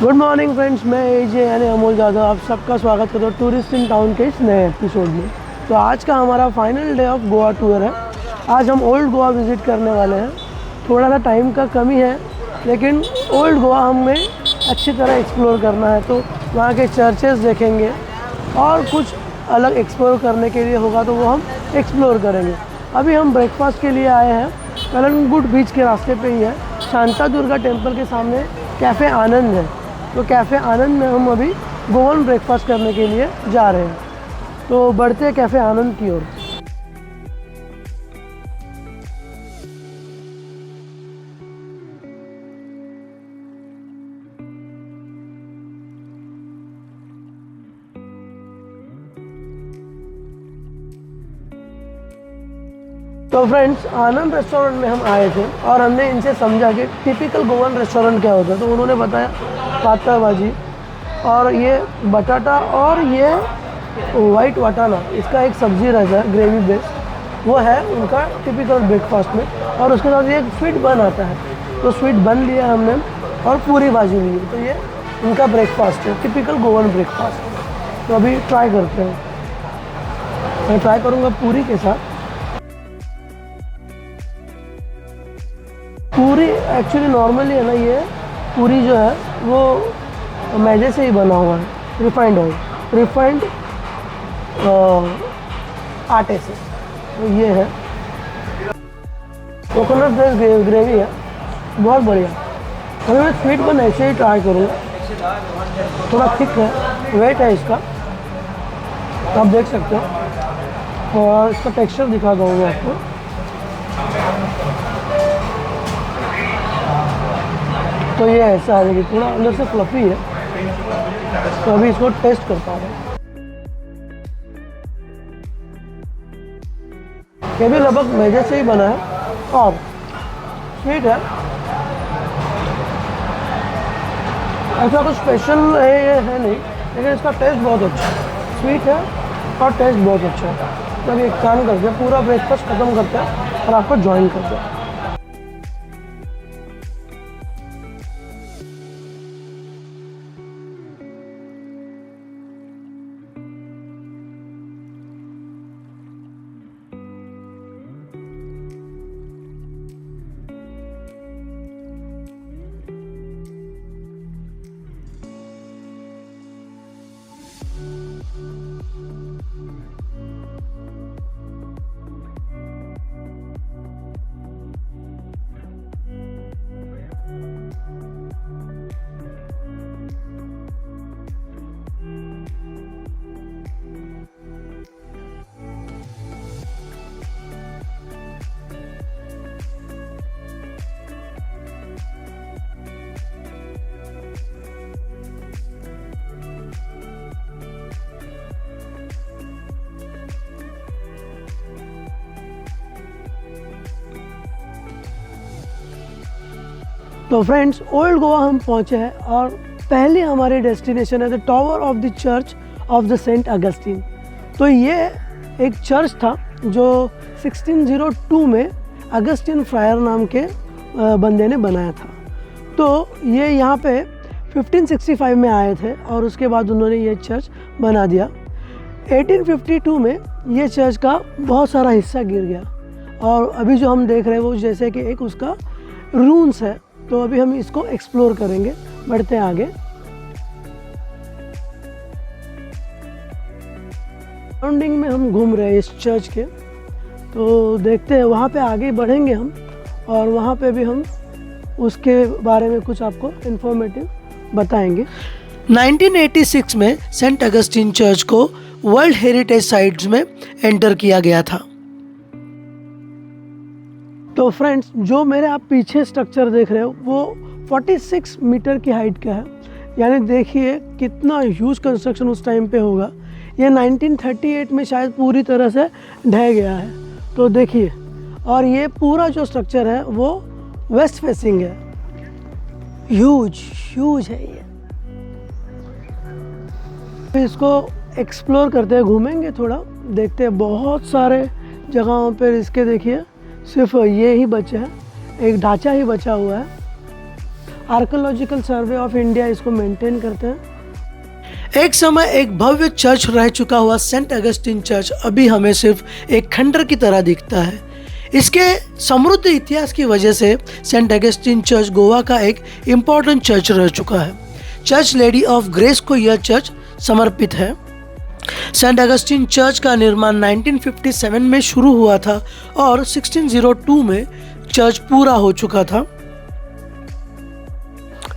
Good morning friends, मैं एजे यानी अमोल यादव आप सबका स्वागत करता हूँ टूरिस्ट इन टाउन के इस नए एपिसोड में। तो आज का हमारा final day of Goa tour है। आज हम ओल्ड गोवा विज़िट करने वाले हैं। थोड़ा सा टाइम का कमी है, लेकिन ओल्ड गोवा हमें अच्छी तरह एक्सप्लोर करना है। तो वहाँ के चर्चेस देखेंगे और कुछ अलग एक्सप्लोर करने के लिए होगा तो वो हम एक्सप्लोर करेंगे। अभी हम ब्रेकफास्ट के लिए आए हैं कलंगुट बीच के रास्ते पे ही है। शांता दुर्गा टेम्पल के सामने कैफ़े आनंद है। तो कैफ़े आनंद में हम अभी गोवन ब्रेकफास्ट करने के लिए जा रहे हैं। तो बढ़ते हैं कैफ़े आनंद की ओर। तो फ्रेंड्स, आनंद रेस्टोरेंट में हम आए थे और हमने इनसे समझा कि टिपिकल गोवन रेस्टोरेंट क्या होता है। तो उन्होंने बताया पाता भाजी और ये बटाटा और ये वाइट वाटाना, इसका एक सब्ज़ी रहता है ग्रेवी बेस्ड, वो है उनका टिपिकल ब्रेकफास्ट में। और उसके साथ ये एक स्वीट बन आता है, तो स्वीट बन लिया हमने और पूरी भाजी ली। तो ये उनका ब्रेकफास्ट है, टिपिकल गोवन ब्रेकफास्ट। तो अभी ट्राई करते हैं। मैं ट्राई करूँगा पूरी के साथ। पूरी एक्चुअली नॉर्मली है ना, ये पूरी जो है वो मैदे से ही बना हुआ है, रिफाइंड आटे से। तो ये है कोकोनट बेस्ड ग्रेवी है, बहुत बढ़िया। अभी मैं स्वीट बन ऐसे ही ट्राई करूँगा। थोड़ा थिक है, वेट है इसका, आप देख सकते हो। और इसका टेक्सचर दिखा दूँगा आपको। तो ये ऐसा है कि थोड़ा अंदर से फ्लफी है। तो अभी इसको टेस्ट करता हूँ। ये भी लगभग मैदे से ही बना है और स्वीट है। ऐसा कुछ स्पेशल है नहीं, लेकिन इसका टेस्ट बहुत अच्छा है। स्वीट है और टेस्ट बहुत अच्छा है। तो अभी एक काम करते हैं, पूरा ब्रेकफास्ट ख़त्म करते हैं और आपको ज्वाइन करते हैं। तो फ्रेंड्स, ओल्ड गोवा हम पहुंचे हैं और पहली हमारी डेस्टिनेशन है the tower of the church of the saint Augustine. तो ये एक चर्च था जो 1602 में अगस्टिन फ्रायर नाम के बंदे ने बनाया था। तो ये यहाँ पे 1565 में आए थे और उसके बाद उन्होंने ये चर्च बना दिया। 1852 में ये चर्च का बहुत सारा हिस्सा गिर गया और अभी जो हम देख रहे हैं वो जैसे कि एक उसका रून्स है। तो अभी हम इसको एक्सप्लोर करेंगे, बढ़ते हैं आगे। सराउंडिंग में हम घूम रहे हैं इस चर्च के, तो देखते हैं वहाँ पे आगे बढ़ेंगे हम और वहाँ पे भी हम उसके बारे में कुछ आपको इन्फॉर्मेटिव बताएंगे। 1986 में सेंट अगस्टिन चर्च को वर्ल्ड हेरिटेज साइट्स में एंटर किया गया था। तो फ्रेंड्स, जो मेरे आप पीछे स्ट्रक्चर देख रहे हो वो 46 मीटर की हाइट का है। यानी देखिए कितना ह्यूज कंस्ट्रक्शन उस टाइम पे होगा। ये 1938 में शायद पूरी तरह से ढह गया है। तो देखिए, और ये पूरा जो स्ट्रक्चर है वो वेस्ट फेसिंग है। ह्यूज है ये। इसको एक्सप्लोर करते हैं, घूमेंगे थोड़ा, देखते हैं। बहुत सारे जगहों पर इसके देखिए सिर्फ ये ही बचे हैं, एक ढांचा ही बचा हुआ है आर्कोलॉजिकल सर्वे ऑफ इंडिया इसको मेंटेन करते हैं। एक समय एक भव्य चर्च रह चुका हुआ सेंट अगस्टिन चर्च अभी हमें सिर्फ एक खंडर की तरह दिखता है। इसके समृद्ध इतिहास की वजह से सेंट अगस्टिन चर्च गोवा का एक इम्पोर्टेंट चर्च रह चुका है। चर्च लेडी ऑफ ग्रेस को यह चर्च समर्पित है। सेंट अगस्टिन चर्च का निर्माण 1957 में शुरू हुआ था और 1602 में चर्च पूरा हो चुका था।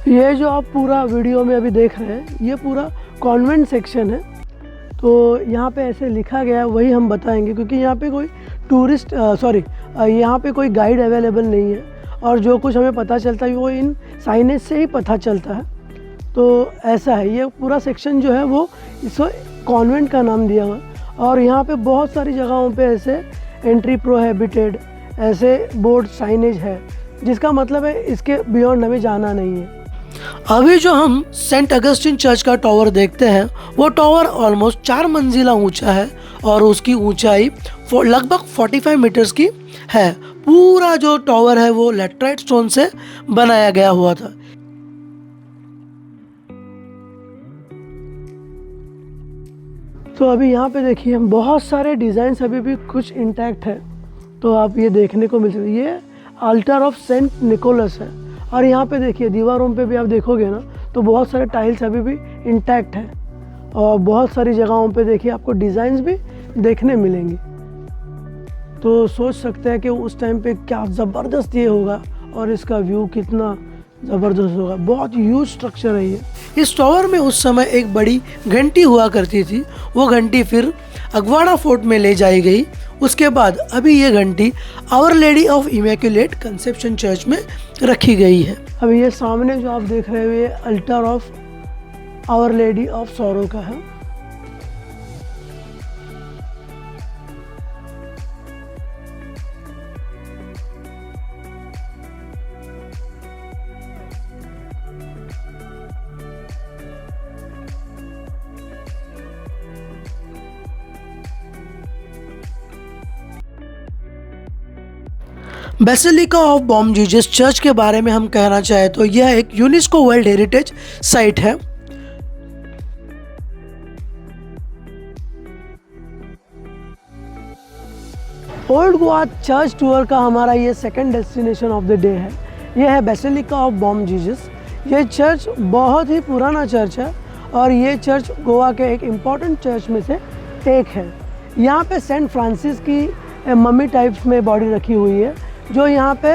ये जो आप पूरा वीडियो में अभी देख रहे हैं ये पूरा कॉन्वेंट सेक्शन है। तो यहाँ पे ऐसे लिखा गया है वही हम बताएंगे, क्योंकि यहाँ पे कोई टूरिस्ट यहाँ पे कोई गाइड अवेलेबल नहीं है और जो कुछ हमें पता चलता है वो इन साइनेज से ही पता चलता है। तो ऐसा है, ये पूरा सेक्शन जो है वो इसको कॉन्वेंट का नाम दिया हुआ और यहाँ पे बहुत सारी जगहों पे ऐसे एंट्री प्रोहिबिटेड ऐसे बोर्ड साइनेज है, जिसका मतलब है इसके बियॉन्ड हमें जाना नहीं है। अभी जो हम सेंट अगस्टिन चर्च का टॉवर देखते हैं वो टॉवर ऑलमोस्ट 4 मंजिला ऊंचा है और उसकी ऊंचाई लगभग 45 मीटर्स की है। पूरा जो टॉवर है वो लैटेराइट स्टोन से बनाया गया हुआ था। तो अभी यहाँ पे देखिए बहुत सारे डिज़ाइंस अभी भी कुछ इंटैक्ट है, तो आप ये देखने को मिल सकते। ये अल्टर ऑफ सेंट निकोलस है और यहाँ पे देखिए दीवारों पे भी आप देखोगे ना तो बहुत सारे टाइल्स अभी भी इंटैक्ट है और बहुत सारी जगहों पे देखिए आपको डिज़ाइंस भी देखने मिलेंगी। तो सोच सकते हैं कि उस टाइम पे क्या ज़बरदस्त ये होगा और इसका व्यू कितना ज़बरदस्त होगा। बहुत ह्यूज स्ट्रक्चर है ये। इस टावर में उस समय एक बड़ी घंटी हुआ करती थी, वो घंटी फिर अगवाड़ा फोर्ट में ले जाई गई। उसके बाद अभी ये घंटी Our Lady of Immaculate Conception church में रखी गई है। अभी ये सामने जो आप देख रहे हो ये altar of Our Lady of sorrow का है। Basilica of Bom Jesus church के बारे में हम कहना चाहें तो यह एक यूनेस्को वर्ल्ड हेरिटेज साइट है। ओल्ड गोवा चर्च टूर का हमारा ये second destination of the day है। यह है बेसिलिका ऑफ बॉम जीसस। ये चर्च बहुत ही पुराना चर्च है और ये चर्च गोवा के एक इम्पॉर्टेंट चर्च में से एक है। यहाँ पे सेंट फ्रांसिस की मम्मी टाइप्स में बॉडी रखी हुई है जो यहाँ पे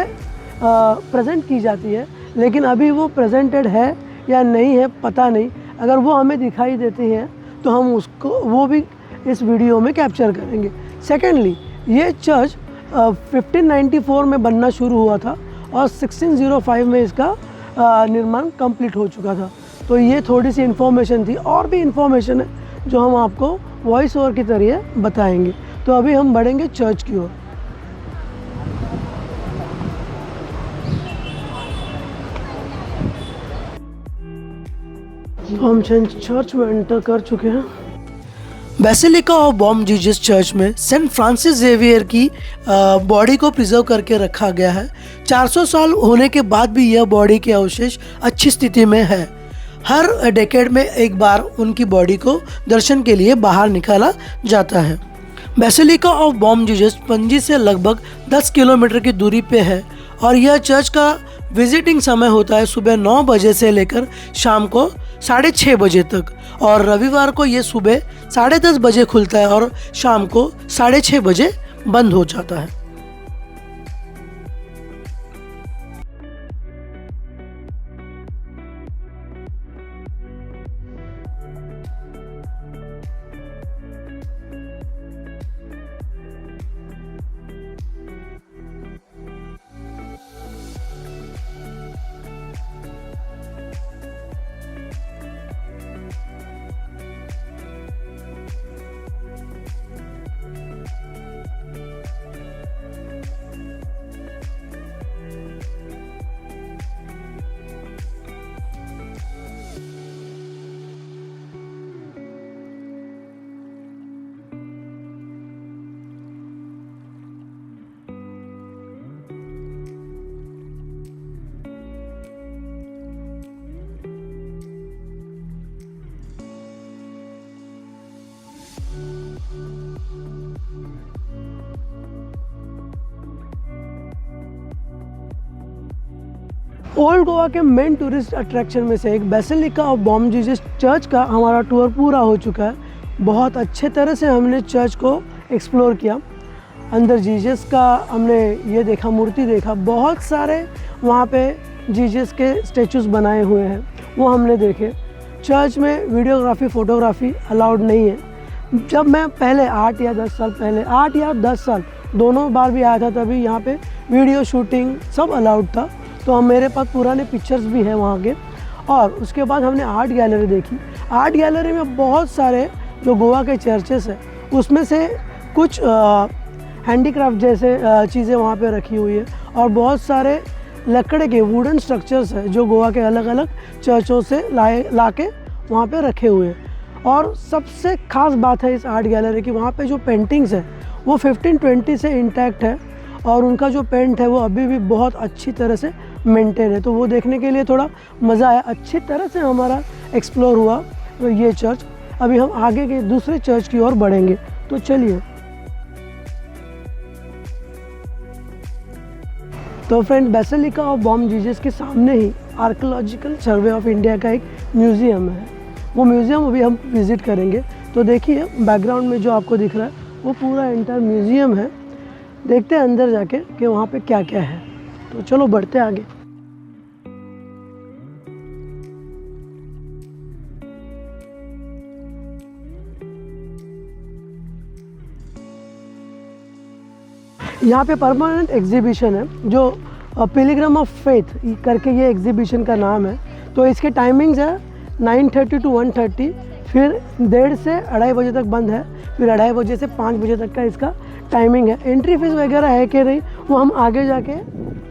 प्रेजेंट की जाती है, लेकिन अभी वो प्रेजेंटेड है या नहीं है पता नहीं। अगर वो हमें दिखाई देती है तो हम उसको वो भी इस वीडियो में कैप्चर करेंगे। सेकेंडली ये चर्च 1594 में बनना शुरू हुआ था और 1605 में इसका निर्माण कंप्लीट हो चुका था। तो ये थोड़ी सी इन्फॉर्मेशन थी, और भी इन्फॉर्मेशन है जो हम आपको वॉइस ओवर की तरह बताएंगे। तो अभी हम बढ़ेंगे चर्च की ओर। हम चर्च में एंटर कर चुके हैं। Basilica of Bom Jesus church में सेंट फ्रांसिस जेवियर की बॉडी को प्रिजर्व करके रखा गया है। 400 साल होने के बाद भी यह बॉडी के अवशेष अच्छी स्थिति में है। हर डेकेड में एक बार उनकी बॉडी को दर्शन के लिए बाहर निकाला जाता है। Basilica of Bom Jesus Panaji से लगभग 10 किलोमीटर की दूरी पे है और यह चर्च का विजिटिंग समय होता है सुबह 9 बजे से लेकर शाम को 6:30 बजे तक, और रविवार को ये सुबह 10:30 बजे खुलता है और शाम को 6:30 बजे बंद हो जाता है। ओल्ड गोवा के मेन टूरिस्ट अट्रैक्शन में से एक basilica of Bom Jesus church का हमारा टूर पूरा हो चुका है। बहुत अच्छे तरह से हमने चर्च को एक्सप्लोर किया। अंदर जीसस का हमने ये देखा, मूर्ति देखा, बहुत सारे वहाँ पे जीसस के स्टेचूज़ बनाए हुए हैं, वो हमने देखे। चर्च में वीडियोग्राफी फ़ोटोग्राफी अलाउड नहीं है। जब मैं पहले 8 या 10 साल पहले, 8 या 10 साल दोनों बार भी आया था, तभी यहाँ पे वीडियो शूटिंग सब अलाउड था। तो मेरे पास पुराने पिक्चर्स भी हैं वहाँ के। और उसके बाद हमने आर्ट गैलरी देखी। आर्ट गैलरी में बहुत सारे जो गोवा के चर्चेस हैं, उसमें से कुछ हैंडीक्राफ्ट जैसे चीज़ें वहाँ पे रखी हुई है, और बहुत सारे लकड़े के वुडन स्ट्रक्चर्स हैं जो गोवा के अलग अलग चर्चों से ला के वहाँ पे रखे हुए हैं। और सबसे ख़ास बात है इस आर्ट गैलरी की, वहाँ पे जो पेंटिंग्स है वो 1520 से इंटैक्ट है, और उनका जो पेंट है वो अभी भी बहुत अच्छी तरह से मेंटेन है। तो वो देखने के लिए थोड़ा मज़ा आया। अच्छी तरह से हमारा एक्सप्लोर हुआ ये चर्च। अभी हम आगे के दूसरे चर्च की ओर बढ़ेंगे, तो चलिए। तो friend, basilica of Bom Jesus के सामने ही आर्कियोलॉजिकल सर्वे ऑफ इंडिया का एक म्यूज़ियम है। वो म्यूज़ियम अभी हम विज़िट करेंगे। तो देखिए बैकग्राउंड में जो आपको दिख रहा है वो पूरा एंटायर म्यूज़ियम है। देखते हैं अंदर जाके कि वहाँ पे क्या क्या है। तो चलो बढ़ते आगे। यहाँ पे परमानेंट एग्जीबिशन है जो पिलग्रिम ऑफ फेथ करके ये एग्जीबिशन का नाम है। तो इसके टाइमिंग्स है 9:30 to 1:30, फिर 1:30 से 2:30 बजे तक बंद है, फिर 2:30 बजे से 5 बजे तक का इसका टाइमिंग है। एंट्री फीस वगैरह है कि नहीं वो हम आगे जाके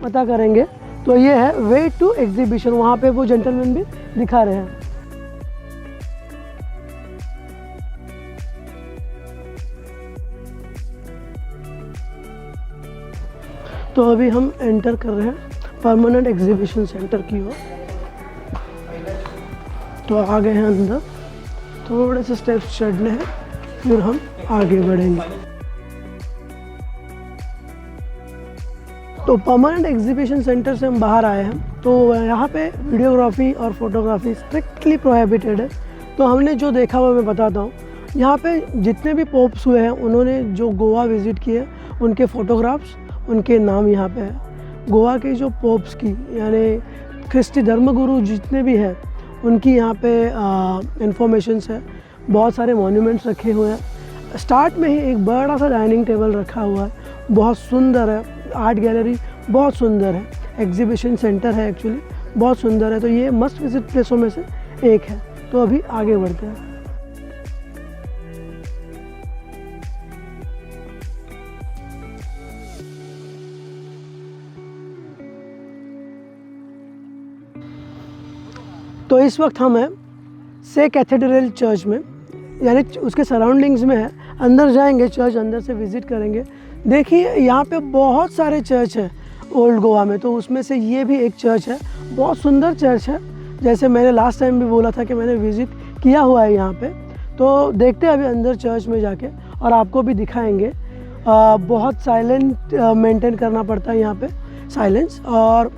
पता करेंगे। तो ये है वे टू एग्जीबिशन, वहाँ पे वो जेंटलमैन भी दिखा रहे हैं। तो अभी हम एंटर कर रहे हैं परमानेंट एग्जीबिशन सेंटर की ओर। तो आ गए हैं अंदर, थोड़े से स्टेप्स चढ़ने हैं, फिर हम आगे बढ़ेंगे। तो परमानेंट एग्जीबिशन सेंटर से हम बाहर आए हैं। तो यहाँ पे वीडियोग्राफी और फोटोग्राफी स्ट्रिक्टली प्रोहिबिटेड है। तो हमने जो देखा वो मैं बताता हूँ। यहाँ पे जितने भी पोप्स हुए हैं, उन्होंने जो गोवा विज़िट किए, उनके फ़ोटोग्राफ्स, उनके नाम यहाँ पे है। गोवा के जो पोप्स की यानी ख्रिस्ती धर्मगुरु जितने भी हैं, उनकी यहाँ पे इंफॉर्मेशंस है। बहुत सारे मॉन्यूमेंट्स रखे हुए हैं। स्टार्ट में ही एक बड़ा सा डाइनिंग टेबल रखा हुआ है, बहुत सुंदर है। आर्ट गैलरी बहुत सुंदर है, एग्जीबिशन सेंटर है एक्चुअली, बहुत सुंदर है। तो ये मस्ट विजिट प्लेसों में से एक है। तो अभी आगे बढ़ते हैं। तो इस वक्त हम हैं से कैथेड्रल चर्च में, यानी उसके सराउंडिंग्स में है। अंदर जाएंगे, चर्च अंदर से विज़िट करेंगे। देखिए यहाँ पे बहुत सारे चर्च हैं ओल्ड गोवा में, तो उसमें से ये भी एक चर्च है। बहुत सुंदर चर्च है, जैसे मैंने लास्ट टाइम भी बोला था कि मैंने विज़िट किया हुआ है यहाँ पे। तो देखते हैं अभी अंदर चर्च में जाके, और आपको भी दिखाएंगे। बहुत साइलेंट मेंटेन करना पड़ता है यहाँ पे, साइलेंस। और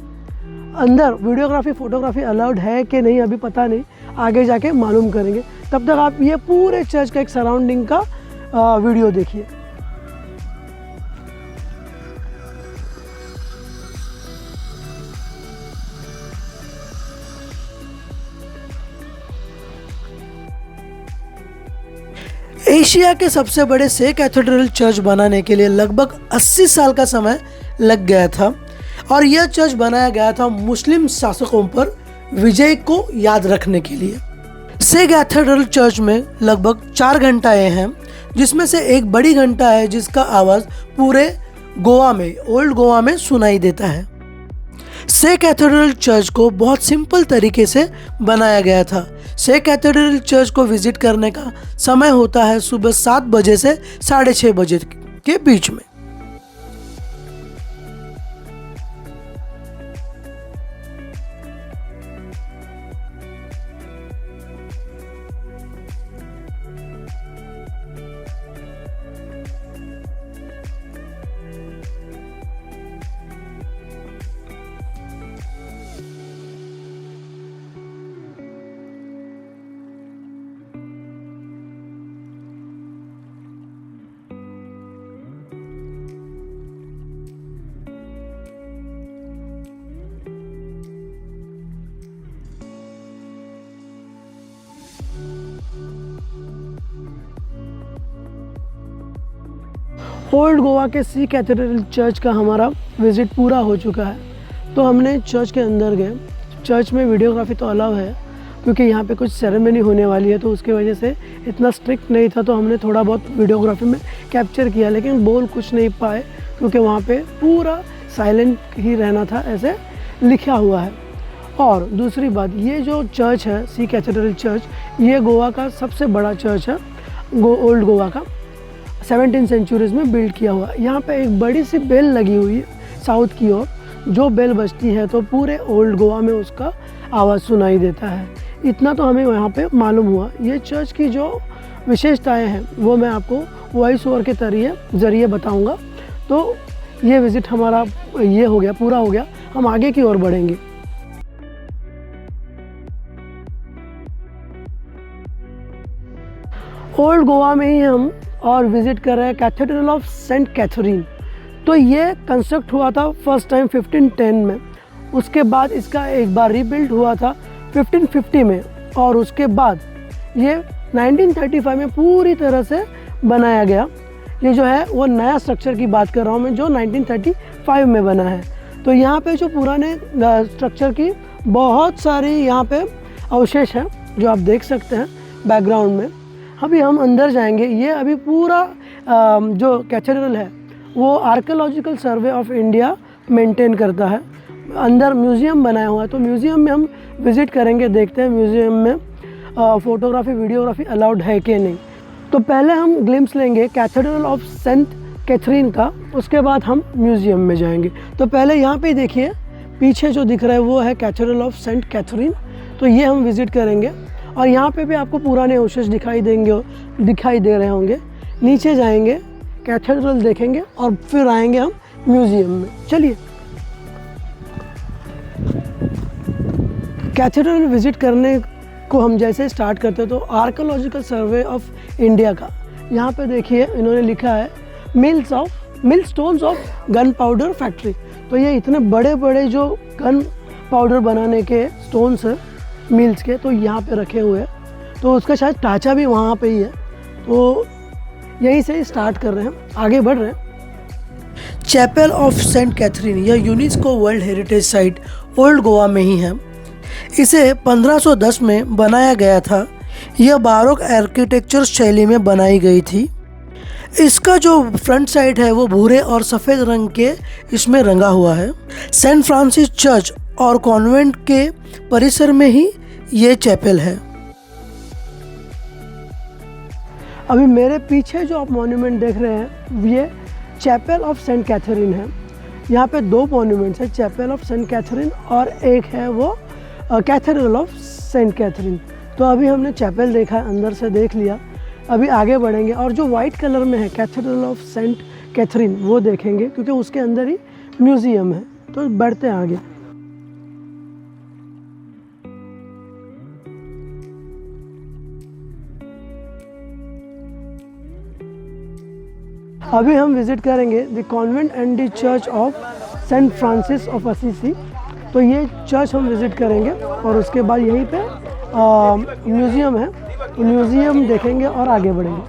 अंदर वीडियोग्राफी फ़ोटोग्राफी अलाउड है कि नहीं अभी पता नहीं, आगे जाके मालूम करेंगे। तब तक आप ये पूरे चर्च का एक सराउंडिंग का वीडियो देखिए। एशिया के सबसे बड़े से कैथेड्रल चर्च बनाने के लिए लगभग 80 साल का समय लग गया था, और यह चर्च बनाया गया था मुस्लिम शासकों पर विजय को याद रखने के लिए। से कैथेड्रल चर्च में लगभग 4 घंटाएं हैं, जिसमें से एक बड़ी घंटा है जिसका आवाज़ पूरे गोवा में, ओल्ड गोवा में सुनाई देता है। से कैथेड्रल चर्च को बहुत सिंपल तरीके से बनाया गया था। से कैथेड्रल चर्च को विजिट करने का समय होता है सुबह 7 बजे से 6:30 बजे के बीच में। ओल्ड गोवा के सी कैथेड्रल चर्च का हमारा विज़िट पूरा हो चुका है। तो हमने चर्च के अंदर गए। चर्च में वीडियोग्राफी तो अलाउ है क्योंकि यहाँ पे कुछ सेरेमनी होने वाली है, तो उसकी वजह से इतना स्ट्रिक्ट नहीं था, तो हमने थोड़ा बहुत वीडियोग्राफी में कैप्चर किया, लेकिन बोल कुछ नहीं पाए क्योंकि वहाँ पे पूरा साइलेंट ही रहना था, ऐसे लिखा हुआ है। और दूसरी बात, ये जो चर्च है सी कैथेड्रल चर्च, ये गोवा का सबसे बड़ा चर्च है, ओल्ड गोवा का, 17th सेंचुरीज़ में बिल्ड किया हुआ। यहाँ पे एक बड़ी सी बेल लगी हुई है साउथ की ओर, जो बेल बजती है तो पूरे ओल्ड गोवा में उसका आवाज़ सुनाई देता है। इतना तो हमें यहाँ पे मालूम हुआ। ये चर्च की जो विशेषताएं हैं वो मैं आपको वॉइस ओवर के ज़रिए बताऊँगा। तो ये विज़िट हमारा ये हो गया, पूरा हो गया। हम आगे की ओर बढ़ेंगे। ओल्ड गोवा में ही हम और विज़िट कर रहे हैं कैथेड्रल ऑफ सेंट कैथरीन। तो ये कंस्ट्रक्ट हुआ था फर्स्ट टाइम 1510 में, उसके बाद इसका एक बार रीबिल्ड हुआ था 1550 में, और उसके बाद ये 1935 में पूरी तरह से बनाया गया। ये जो है वो नया स्ट्रक्चर की बात कर रहा हूँ मैं, जो 1935 में बना है। तो यहाँ पे जो पुराने स्ट्रक्चर की बहुत सारी यहाँ पे अवशेष हैं जो आप देख सकते हैं बैकग्राउंड में। अभी हम अंदर जाएंगे। ये अभी पूरा जो कैथेड्रल है वो archaeological survey of India maintain करता है। अंदर म्यूज़ियम बनाया हुआ है, तो म्यूज़ियम में हम विज़िट करेंगे, देखते हैं म्यूज़ियम में फ़ोटोग्राफी वीडियोग्राफी अलाउड है कि नहीं। तो पहले हम ग्लिम्स लेंगे कैथेड्रल ऑफ सेंट कैथरीन का, उसके बाद हम म्यूज़ियम में जाएंगे। तो पहले यहाँ पे देखिए, पीछे जो दिख रहा है वो है कैथेड्रल ऑफ सेंट कैथरीन। तो ये हम विज़िट करेंगे और यहाँ पे भी आपको पुराने अवशेष दिखाई दे रहे होंगे। नीचे जाएंगे, कैथेड्रल देखेंगे और फिर आएंगे हम म्यूज़ियम में। चलिए, कैथेड्रल विज़िट करने को हम जैसे स्टार्ट करते हैं तो आर्कियोलॉजिकल सर्वे ऑफ इंडिया का यहाँ पे देखिए इन्होंने लिखा है milestones of gun powder factory. तो ये इतने बड़े बड़े जो गन पाउडर बनाने के स्टोन्स हैं मिल्स के, तो यहाँ पे रखे हुए हैं। तो उसका शायद ढांचा भी वहाँ पे ही है। तो यहीं से स्टार्ट कर रहे हैं, आगे बढ़ रहे हैं। चैपल ऑफ सेंट कैथरीन, यह UNESCO world heritage site old Goa में ही है। इसे 1510 में बनाया गया था। यह बारोक आर्किटेक्चर शैली में बनाई गई थी। इसका जो फ्रंट साइड है वो भूरे और सफ़ेद रंग के इसमें रंगा हुआ है। सेंट फ्रांसिस चर्च और कॉन्वेंट के परिसर में ही ये चैपल है। अभी मेरे पीछे जो आप मॉन्यूमेंट देख रहे हैं ये चैपल ऑफ सेंट कैथरीन है। यहाँ पे दो मॉन्यूमेंट्स हैं, चैपल ऑफ सेंट कैथरीन और एक है वो कैथेड्रल ऑफ सेंट कैथरीन। तो अभी हमने चैपल देखा है, अंदर से देख लिया। अभी आगे बढ़ेंगे और जो वाइट कलर में है कैथेड्रल ऑफ सेंट कैथरीन वो देखेंगे, क्योंकि उसके अंदर ही म्यूज़ियम है। तो बढ़ते हैं आगे। अभी हम विज़िट करेंगे the convent and the church of saint Francis of Assisi. तो ये चर्च हम विज़िट करेंगे और उसके बाद यहीं पे म्यूज़ियम है, म्यूज़ियम देखेंगे और आगे बढ़ेंगे।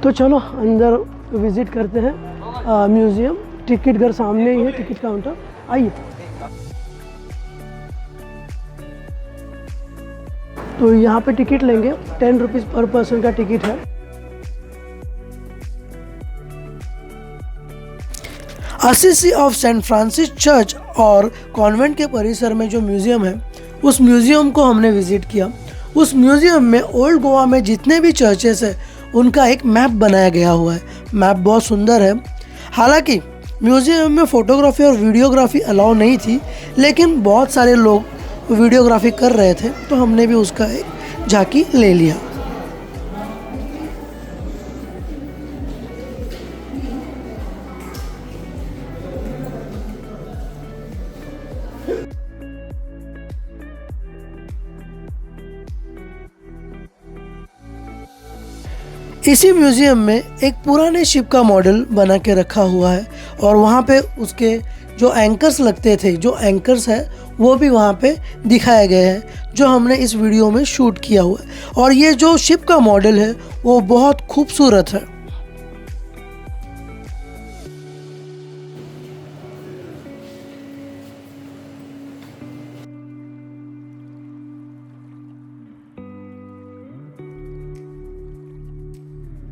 तो चलो अंदर विज़िट करते हैं म्यूज़ियम। टिकट घर सामने ही है, टिकट काउंटर, आइए। तो यहाँ पे टिकट लेंगे, 10 रुपीज़ पर पर्सन का टिकट है। Assisi of saint Francis church और कॉन्वेंट के परिसर में जो म्यूज़ियम है उस म्यूज़ियम को हमने विज़िट किया। उस म्यूज़ियम में ओल्ड गोवा में जितने भी चर्चेस है उनका एक मैप बनाया गया हुआ है। मैप बहुत सुंदर है। हालांकि म्यूज़ियम में फ़ोटोग्राफी और वीडियोग्राफी अलाउ नहीं थी, लेकिन बहुत सारे लोग वीडियोग्राफी कर रहे थे, तो हमने भी उसका एक झांकी ले लिया। इसी म्यूज़ियम में एक पुराने शिप का मॉडल बना के रखा हुआ है और वहाँ पे उसके जो एंकर्स लगते थे, जो एंकर्स है वो भी वहाँ पे दिखाए गए हैं, जो हमने इस वीडियो में शूट किया हुआ है। और ये जो शिप का मॉडल है वो बहुत खूबसूरत है।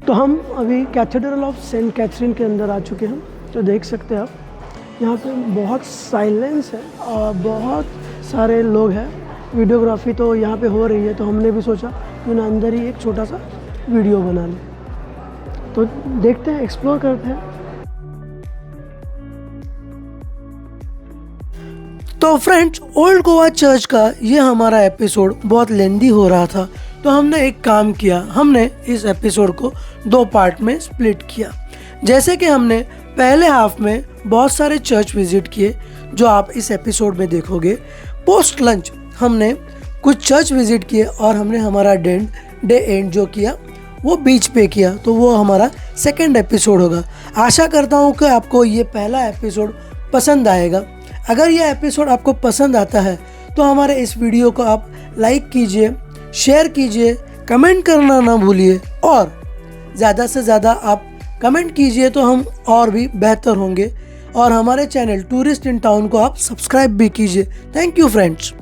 तो हम अभी कैथेड्रल ऑफ सेंट कैथरीन के अंदर आ चुके हैं। तो देख सकते हैं आप यहाँ पे बहुत साइलेंस है और बहुत सारे लोग हैं। वीडियोग्राफी तो यहाँ पे हो रही है, तो हमने भी सोचा क्यों ना अंदर ही एक छोटा सा वीडियो बना लें। तो देखते हैं, एक्सप्लोर करते हैं। तो फ्रेंड्स, ओल्ड गोवा चर्च का ये हमारा एपिसोड बहुत लेंदी हो रहा था, तो हमने एक काम किया, हमने इस एपिसोड को 2 पार्ट में स्प्लिट किया। जैसे कि हमने पहले हाफ में बहुत सारे चर्च विजिट किए जो आप इस एपिसोड में देखोगे। पोस्ट लंच हमने कुछ चर्च विजिट किए और हमने हमारा डे एंड जो किया वो बीच पे किया। तो वो हमारा सेकंड एपिसोड होगा। आशा करता हूँ कि आपको ये पहला एपिसोड पसंद आएगा। अगर ये एपिसोड आपको पसंद आता है तो हमारे इस वीडियो को आप लाइक कीजिए, शेयर कीजिए, कमेंट करना ना भूलिए, और ज़्यादा से ज़्यादा आप कमेंट कीजिए तो हम और भी बेहतर होंगे। और हमारे चैनल टूरिस्ट इन टाउन को आप सब्सक्राइब भी कीजिए। Thank you friends.